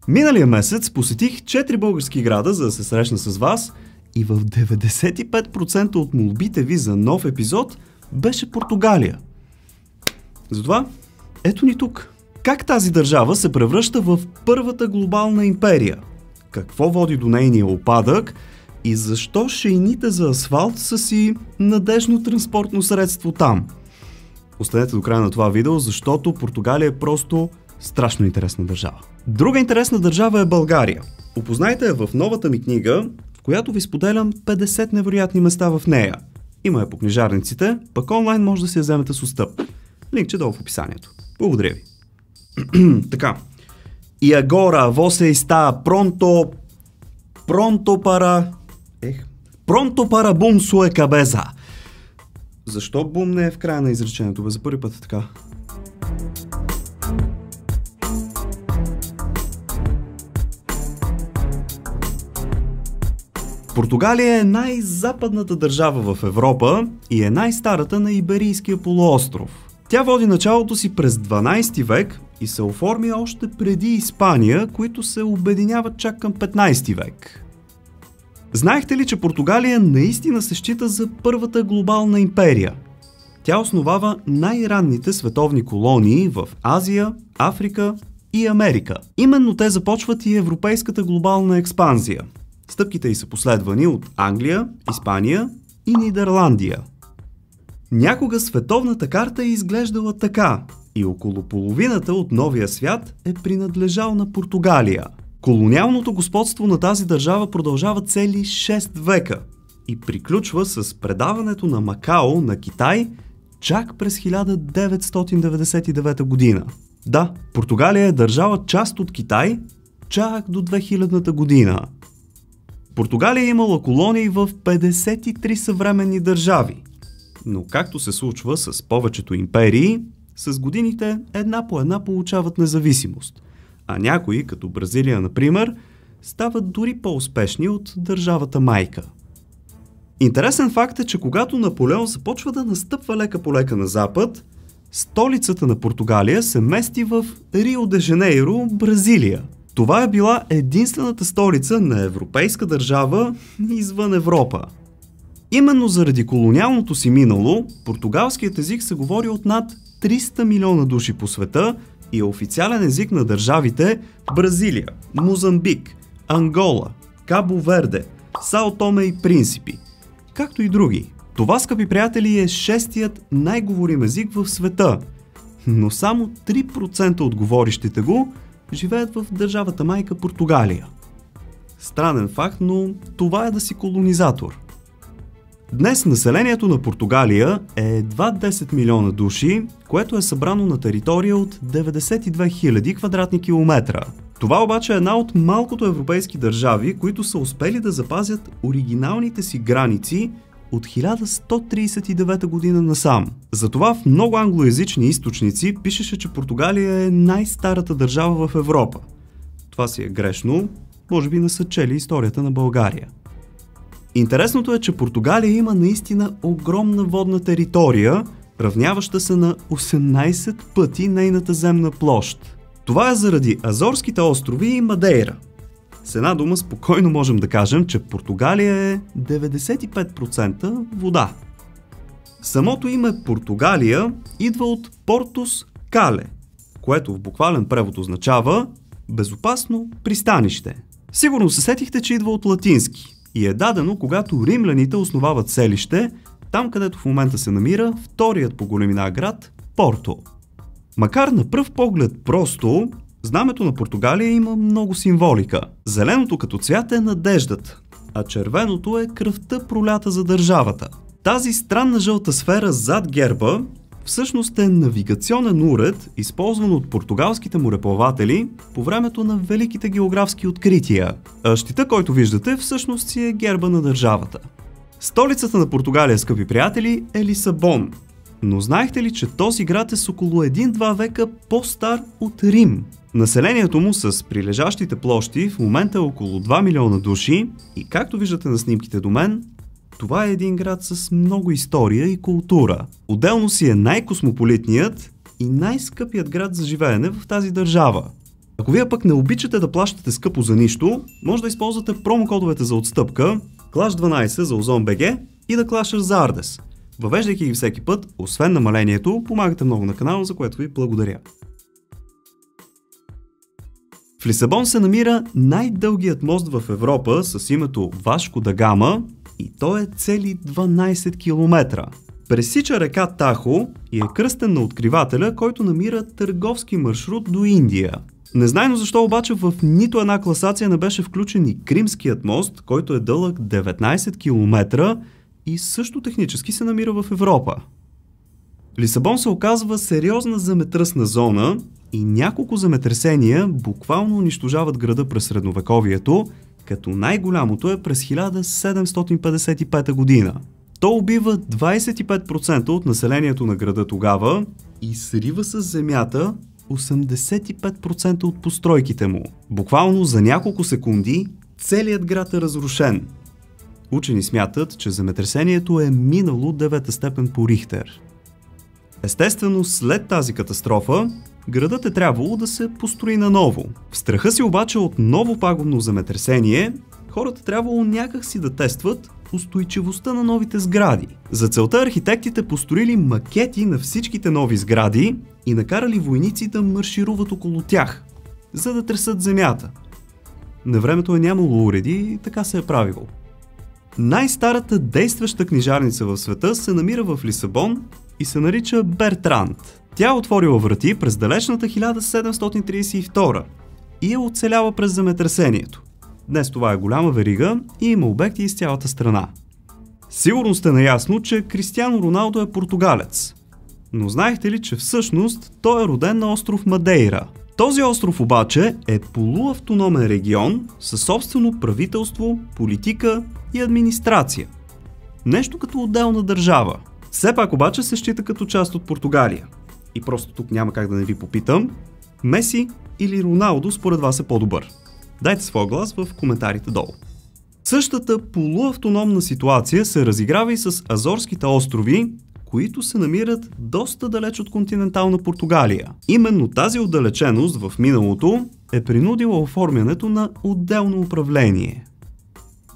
Миналия месец посетих 4 български града, за да се срещна с вас, и в 95% от молбите ви за нов епизод беше Португалия. Затова ето ни тук. Как тази държава се превръща в първата глобална империя? Какво води до нейния упадък? И защо шейните за асфалт са си надежно транспортно средство там? Останете до края на това видео, защото Португалия е просто страшно интересна държава. Друга интересна държава е България. Опознайте я в новата ми книга, в която ви споделям 50 невероятни места в нея. Има я по книжарниците, пък онлайн може да си я вземете с отстъп. Линкче долу в описанието. Благодаря ви. Така. И agora você está pronto para boom sua cabeça. Защо бум не е в края на изречението? Бе, за първи път е така. Португалия е най-западната държава в Европа и е най-старата на Иберийския полуостров. Тя води началото си през 12 век и се оформи още преди Испания, които се обединяват чак към 15 век. Знаехте ли, че Португалия наистина се счита за първата глобална империя? Тя основава най-ранните световни колонии в Азия, Африка и Америка. Именно те започват и европейската глобална експанзия. Стъпките й са последвани от Англия, Испания и Нидерландия. Някога световната карта е изглеждала така и около половината от новия свят е принадлежал на Португалия. Колониалното господство на тази държава продължава цели 6 века и приключва с предаването на Макао на Китай чак през 1999 година. Да, Португалия е държала част от Китай чак до 2000 година. Португалия е имала колонии в 53 съвременни държави. Но както се случва с повечето империи, с годините една по една получават независимост. А някои, като Бразилия, например, стават дори по-успешни от държавата майка. Интересен факт е, че когато Наполеон започва да настъпва лека по лека на запад, столицата на Португалия се мести в Рио де Жанейро, Бразилия. Това е била единствената столица на европейска държава извън Европа. Именно заради колониалното си минало, португалският език се говори от над 300 милиона души по света и е официален език на държавите Бразилия, Мозамбик, Ангола, Кабо Верде, Сао Томе и Принсипи, както и други. Това, скъпи приятели, е шестият най-говорим език в света, но само 3% от говорещите го живеят в държавата майка Португалия. Странен факт, но това е да си колонизатор. Днес населението на Португалия е едва 10 милиона души, което е събрано на територия от 92 000 квадратни километра. Това обаче е една от малкото европейски държави, които са успели да запазят оригиналните си граници от 1139 година насам. Затова в много англоязични източници пишеше, че Португалия е най-старата държава в Европа. Това си е грешно, може би не са чели историята на България. Интересното е, че Португалия има наистина огромна водна територия, равняваща се на 18 пъти нейната земна площ. Това е заради Азорските острови и Мадейра. С една дума спокойно можем да кажем, че Португалия е 95% вода. Самото име Португалия идва от Портус Кале, което в буквален превод означава безопасно пристанище. Сигурно се сетихте, че идва от латински и е дадено, когато римляните основават селище, там където в момента се намира вторият по големина град Порто. Макар на пръв поглед просто, знамето на Португалия има много символика. Зеленото като цвят е надеждата, а червеното е кръвта, пролята за държавата. Тази странна жълта сфера зад герба всъщност е навигационен уред, използван от португалските мореплаватели по времето на великите географски открития. А щита, който виждате, всъщност си е герба на държавата. Столицата на Португалия, скъпи приятели, е Лисабон. Но знаехте ли, че този град е с около 1-2 века по-стар от Рим? Населението му с прилежащите площи в момента е около 2 милиона души и както виждате на снимките до мен, това е един град с много история и култура. Отделно си е най-космополитният и най-скъпият град за живеене в тази държава. Ако вие пък не обичате да плащате скъпо за нищо, може да използвате промокодовете за отстъпка Clash12 за Ozon.bg и да клашаш за Ардес. Въвеждайки ги всеки път, освен намалението, помагате много на канала, за което ви благодаря. В Лисабон се намира най-дългият мост в Европа с името Вашко да Гама и той е цели 12 км. Пресича река Тахо и е кръстен на откривателя, който намира търговски маршрут до Индия. Незнайно защо обаче в нито една класация не беше включен и Кримският мост, който е дълъг 19 км и също технически се намира в Европа. Лисабон се оказва сериозна земетръсна зона и няколко земетресения буквално унищожават града през средновековието, като най-голямото е през 1755 година. То убива 25% от населението на града тогава и срива с земята 85% от постройките му. Буквално за няколко секунди целият град е разрушен. Учени смятат, че земетресението е минало 9-та степен по Рихтер. Естествено, след тази катастрофа, градът е трябвало да се построи наново. В страха си обаче от ново пагубно земетресение, хората трябвало някак си да тестват устойчивостта на новите сгради. За целта архитектите построили макети на всичките нови сгради и накарали войници да маршируват около тях, за да тресат земята. На времето е нямало уреди и така се е правило. Най-старата действаща книжарница в света се намира в Лисабон и се нарича Бертранд. Тя е отворила врати през далечната 1732 и е оцеляла през земетресението. Днес това е голяма верига и има обекти из цялата страна. Сигурно сте наясно, че Кристиано Роналдо е португалец. Но знаехте ли, че всъщност той е роден на остров Мадейра? Този остров обаче е полуавтономен регион със собствено правителство, политика и администрация. Нещо като отделна държава. Все пак обаче се счита като част от Португалия. И просто тук няма как да не ви попитам, Меси или Роналдо според вас е по-добър? Дайте своя глас в коментарите долу. Същата полуавтономна ситуация се разиграва и с Азорските острови, които се намират доста далеч от континентална Португалия. Именно тази отдалеченост в миналото е принудила оформянето на отделно управление.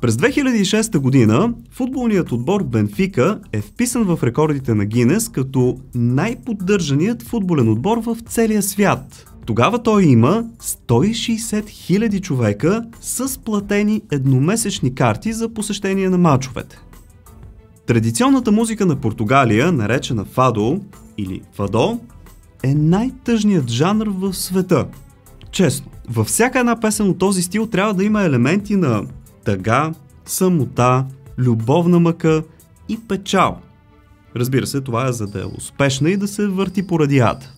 През 2006 година футболният отбор Бенфика е вписан в рекордите на Гинес като най-поддържаният футболен отбор в целия свят. Тогава той има 160 000 човека с платени едномесечни карти за посещение на мачовете. Традиционната музика на Португалия, наречена фадо или фадо, е най-тъжният жанр в света. Честно, във всяка една песен от този стил трябва да има елементи на тъга, самота, любовна мъка и печал. Разбира се, това е за да е успешна и да се върти по радиата.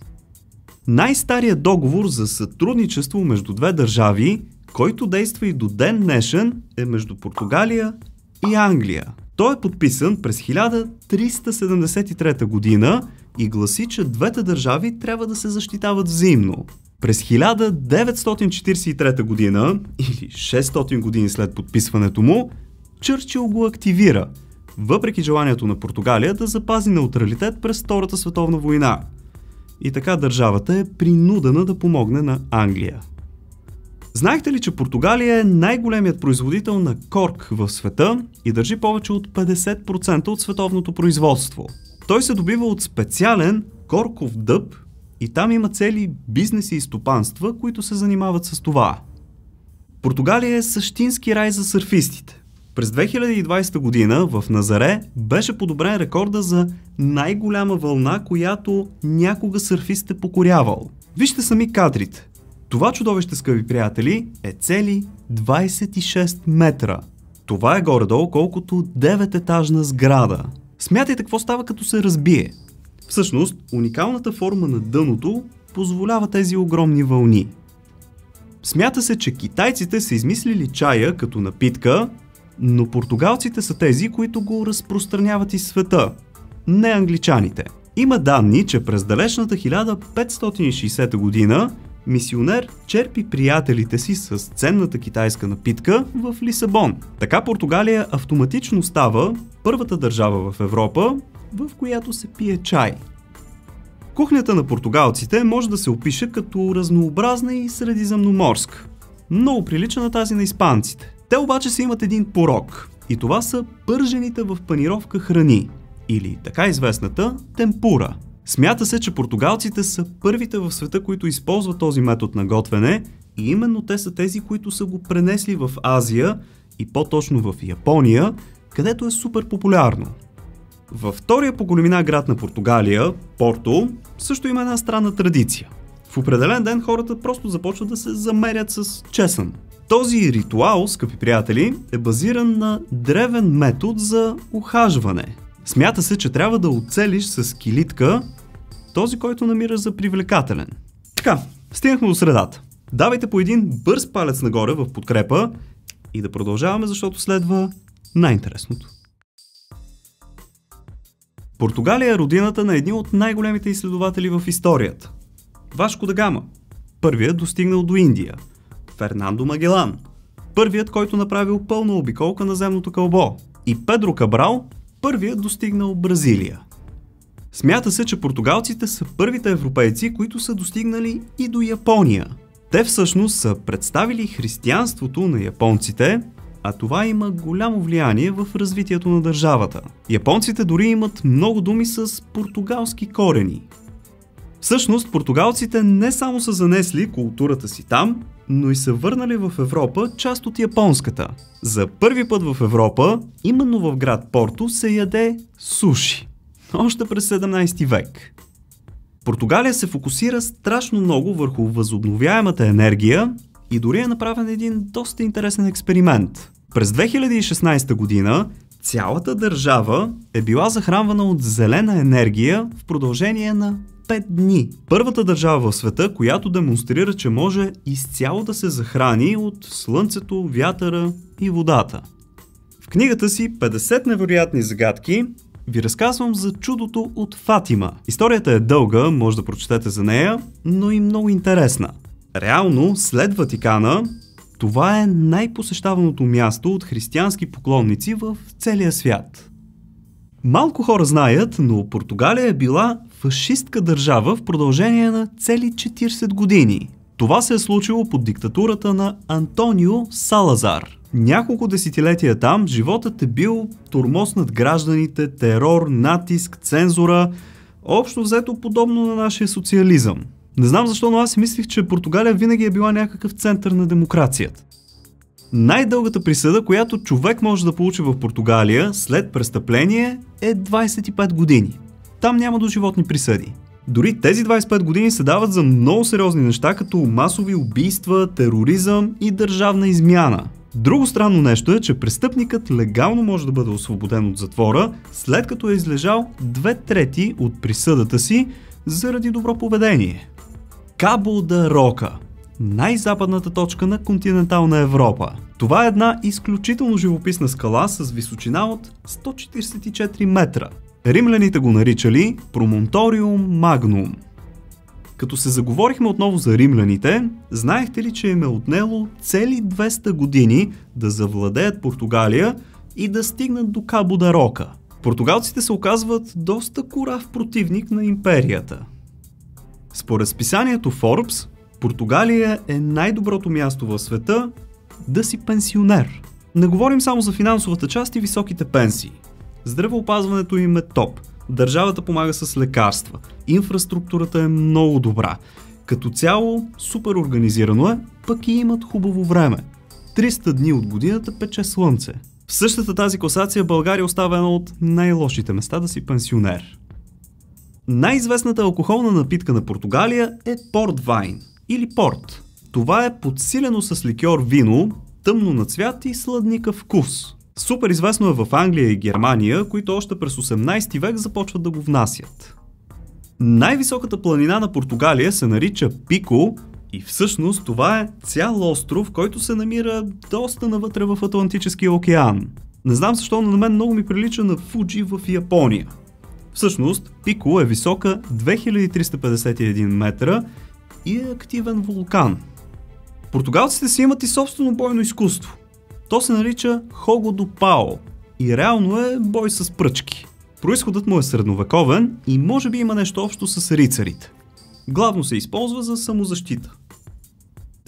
Най-старият договор за сътрудничество между две държави, който действа и до ден днешен, е между Португалия и Англия. Той е подписан през 1373 година и гласи, че двете държави трябва да се защитават взаимно. През 1943 година, или 600 години след подписването му, Чърчил го активира, въпреки желанието на Португалия да запази неутралитет през Втората световна война. И така държавата е принудена да помогне на Англия. Знаехте ли, че Португалия е най-големият производител на корк в света и държи повече от 50% от световното производство? Той се добива от специален корков дъб и там има цели бизнеси и стопанства, които се занимават с това. Португалия е същински рай за сърфистите. През 2020 година в Назаре беше подобрен рекорда за най-голяма вълна, която някога сърфист е покорявал. Вижте сами кадрите. Това чудовище, скъпи приятели, е цели 26 метра. Това е горе-долу колкото 9-етажна сграда. Смятайте какво става като се разбие. Всъщност, уникалната форма на дъното позволява тези огромни вълни. Смята се, че китайците са измислили чая като напитка, но португалците са тези, които го разпространяват из света, не англичаните. Има данни, че през далечната 1560 година мисионер черпи приятелите си с ценната китайска напитка в Лисабон. Така Португалия автоматично става първата държава в Европа, в която се пие чай. Кухнята на португалците може да се опише като разнообразна и средиземноморска. Много прилича на тази на испанците. Те обаче си имат един порок и това са пържените в панировка храни, или така известната темпура. Смята се, че португалците са първите в света, които използват този метод на готвене и именно те са тези, които са го пренесли в Азия и по-точно в Япония, където е супер популярно. Във втория по големина град на Португалия, Порто, също има една странна традиция. В определен ден хората просто започват да се замерят с чесън. Този ритуал, скъпи приятели, е базиран на древен метод за ухажване. Смята се, че трябва да оцелиш с килитка този, който намираш за привлекателен. Така, стигнахме до средата. Давайте по един бърз палец нагоре в подкрепа и да продължаваме, защото следва най-интересното. Португалия е родината на едни от най-големите изследователи в историята. Вашко да Гама, първият достигнал до Индия. Фернандо Магелан, първият, който направил пълна обиколка на земното кълбо. И Педро Кабрал, първият достигнал Бразилия. Смята се, че португалците са първите европейци, които са достигнали и до Япония. Те всъщност са представили християнството на японците, а това има голямо влияние в развитието на държавата. Японците дори имат много думи с португалски корени. Всъщност, португалците не само са занесли културата си там, но и са върнали в Европа част от японската. За първи път в Европа, именно в град Порто, се яде суши. Още през 17 век. Португалия се фокусира страшно много върху възобновяемата енергия и дори е направен един доста интересен експеримент. През 2016 година цялата държава е била захранвана от зелена енергия в продължение на 5 дни. Първата държава в света, която демонстрира, че може изцяло да се захрани от слънцето, вятъра и водата. В книгата си 50 невероятни загадки ви разказвам за чудото от Фатима. Историята е дълга, може да прочетете за нея, но и много интересна. Реално, след Ватикана, това е най-посещаваното място от християнски поклонници в целия свят. Малко хора знаят, но Португалия е била фашистка държава в продължение на цели 40 години. Това се е случило под диктатурата на Антонио Салазар. Няколко десетилетия там животът е бил тормоз над гражданите, терор, натиск, цензура, общо взето подобно на нашия социализъм. Не знам защо, но аз си мислих, че Португалия винаги е била някакъв център на демокрацията. Най-дългата присъда, която човек може да получи в Португалия след престъпление, е 25 години. Там няма доживотни присъди. Дори тези 25 години се дават за много сериозни неща, като масови убийства, тероризъм и държавна измяна. Друго странно нещо е, че престъпникът легално може да бъде освободен от затвора, след като е излежал 2/3 от присъдата си заради добро поведение. Кабо да Рока, най-западната точка на континентална Европа. Това е една изключително живописна скала с височина от 144 метра. Римляните го наричали Промонториум Магнум. Като се заговорихме отново за римляните, знаехте ли, че им е отнело цели 200 години да завладеят Португалия и да стигнат до Кабо да Рока? Португалците се оказват доста курав противник на империята. Според списанието Forbes, Португалия е най-доброто място в света да си пенсионер. Не говорим само за финансовата част и високите пенсии. Здравеопазването им е топ. Държавата помага с лекарства. Инфраструктурата е много добра. Като цяло супер организирано е, пък и имат хубаво време. 300 дни от годината пече слънце. В същата тази класация България остава едно от най-лошите места да си пенсионер. Най-известната алкохолна напитка на Португалия е портвайн или порт. Това е подсилено с ликьор вино, тъмно на цвят и сладника вкус. Супер известно е в Англия и Германия, които още през 18 век започват да го внасят. Най-високата планина на Португалия се нарича Пико и всъщност това е цял остров, който се намира доста навътре в Атлантическия океан. Не знам защо, но на мен много ми прилича на Фуджи в Япония. Всъщност, Пико е висока 2351 метра и е активен вулкан. Португалците си имат и собствено бойно изкуство. То се нарича Хого до Пао и реално е бой с пръчки. Произходът му е средновековен и може би има нещо общо с рицарите. Главно се използва за самозащита.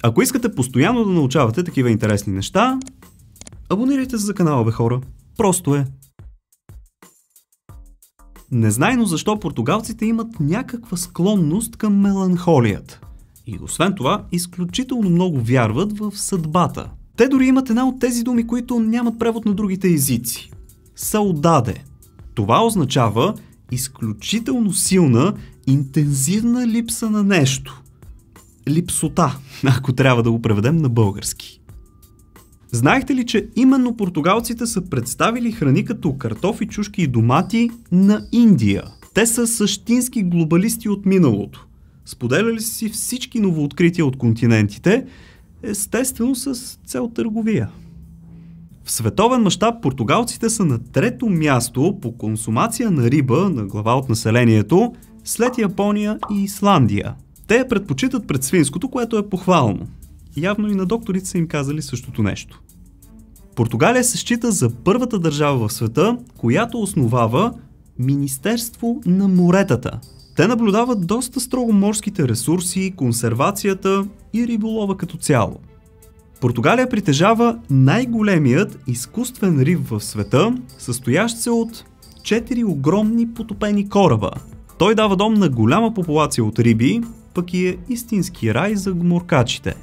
Ако искате постоянно да научавате такива интересни неща, абонирайте се за канала, бе хора. Просто е. Незнайно защо португалците имат някаква склонност към меланхолията. И освен това, изключително много вярват в съдбата. Те дори имат една от тези думи, които нямат превод на другите езици. Саудаде. Това означава изключително силна, интензивна липса на нещо. Липсота, ако трябва да го преведем на български. Знаехте ли, че именно португалците са представили храни като картофи, чушки и домати на Индия? Те са същински глобалисти от миналото. Споделяли си всички новооткрития от континентите, естествено с цел търговия. В световен мащаб португалците са на трето място по консумация на риба на глава от населението, след Япония и Исландия. Те я предпочитат пред свинското, което е похвално. Явно и на докторите са им казали същото нещо. Португалия се счита за първата държава в света, която основава Министерство на моретата. Те наблюдават доста строго морските ресурси, консервацията и риболова като цяло. Португалия притежава най-големият изкуствен риф в света, състоящ се от 4 огромни потопени кораба. Той дава дом на голяма популация от риби, пък и е истински рай за гмуркачите.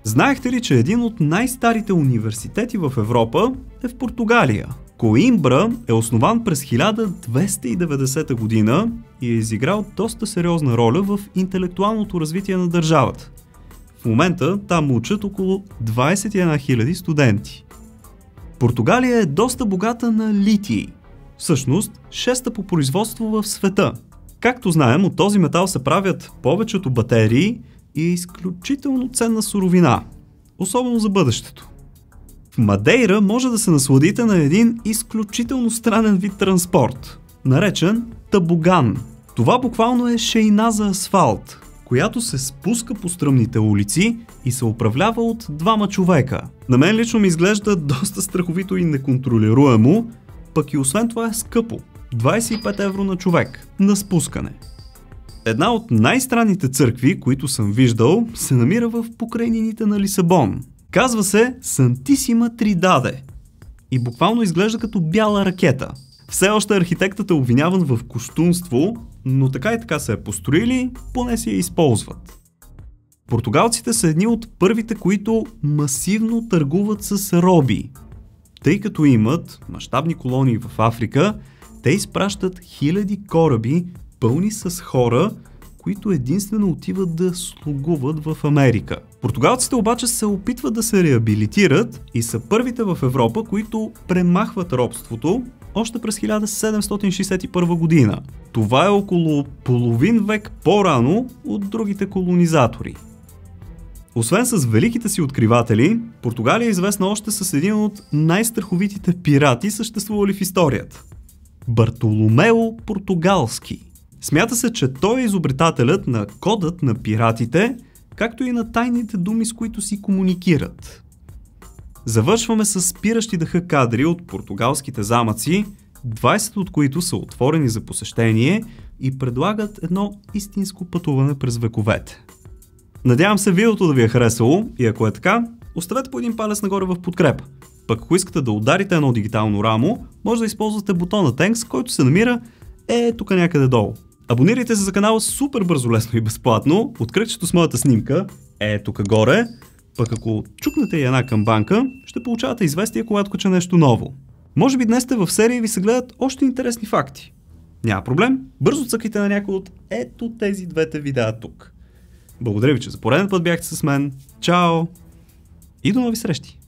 Знаехте ли, че един от най-старите университети в Европа е в Португалия? Коимбра е основан през 1290 година и е изиграл доста сериозна роля в интелектуалното развитие на държавата. В момента там учат около 21 000 студенти. Португалия е доста богата на литий. Всъщност, 6-та по производство в света. Както знаем, от този метал се правят повечето батерии и е изключително ценна суровина, особено за бъдещето. В Мадейра може да се насладите на един изключително странен вид транспорт, наречен табуган. Това буквално е шейна за асфалт, която се спуска по стръмните улици и се управлява от двама човека. На мен лично ми изглежда доста страховито и неконтролируемо, пък и освен това е скъпо. 25 евро на човек на спускане. Една от най-странните църкви, които съм виждал, се намира в покрайнините на Лисабон. Казва се Сантисима Тридаде и буквално изглежда като бяла ракета. Все още архитектът е обвиняван в кощунство, но така и така се е построили, поне си я използват. Португалците са едни от първите, които масивно търгуват с роби. Тъй като имат мащабни колонии в Африка, те изпращат хиляди кораби, пълни с хора, които единствено отиват да слугуват в Америка. Португалците обаче се опитват да се реабилитират и са първите в Европа, които премахват робството още през 1761 година. Това е около половин век по-рано от другите колонизатори. Освен с великите си откриватели, Португалия е известна още с един от най-страховитите пирати, съществували в историята. Бартоломео Португалски. Смята се, че той е изобретателят на кодът на пиратите, както и на тайните думи, с които си комуникират. Завършваме с спиращи дъха кадри от португалските замъци, 20 от които са отворени за посещение и предлагат едно истинско пътуване през вековете. Надявам се видеото да ви е харесало и ако е така, оставете по един палец нагоре в подкрепа. Пък ако искате да ударите едно дигитално рамо, може да използвате бутона Thanks, който се намира тук някъде долу. Абонирайте се за канала супер бързо, лесно и безплатно, от кръгчето с моята снимка, тук горе, пък ако чукнете и една камбанка, ще получавате известие, когато кача нещо ново. Може би днес сте в серия и ви се гледат още интересни факти. Няма проблем, бързо цъкайте на някой от тези двете видеа тук. Благодаря ви, че за пореден път бяхте с мен. Чао! И до нови срещи!